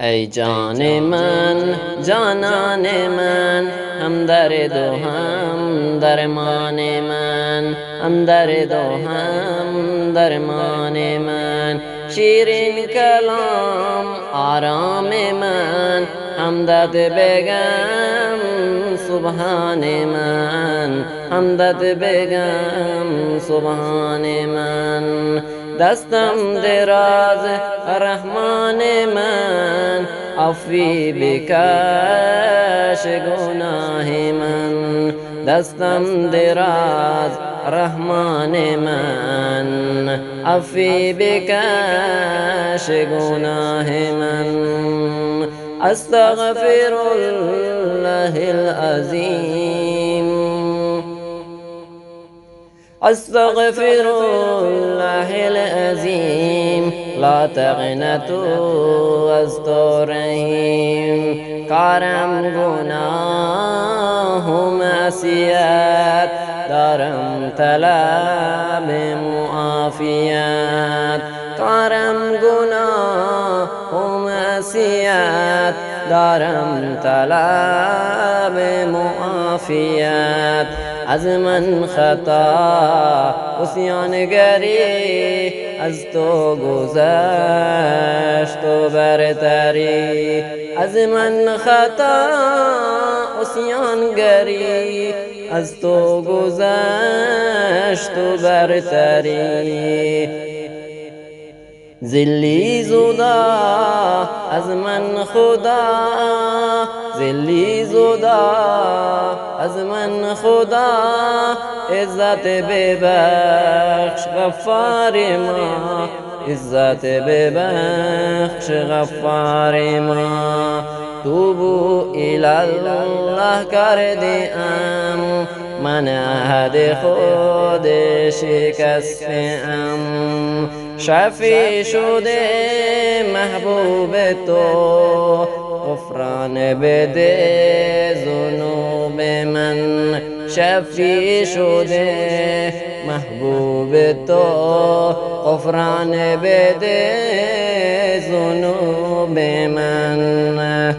ای جان من جانان من، همدرد و هم درمان من، همدرد و هم درمان من. شیرین کلام آرام من، حمدت بگم سبحان من، حمدت بگم سبحان من. دستم دراز رحمان من، عفوی بکش گناه من. دستم دراز رحمان من، عفوی بکش گناه من. استغفر الله العظیم، استغفر الله العظیم. لا تقنطوا از تو رحیم. کارم گناه و معصیت، دارم طلب معافیت. کارم گناه و معصیت، دارم طلب معافیت. از من خطا عصیانگری، از تو گذشت و برتری. از من خطا عصیانگری، از تو گذشت و برتری. ذلی زدا از من خدا، ذلی زدا از من خدا. عزت ببخش غفار ما، عزت ببخش غفار ما. توبو الله کرده ام، من عهد خود شکسته ام. شفیع شده محبوب تو، غفران بده ذنوب من. شفیع شده محبوب تو، غفران بده ذنوب من.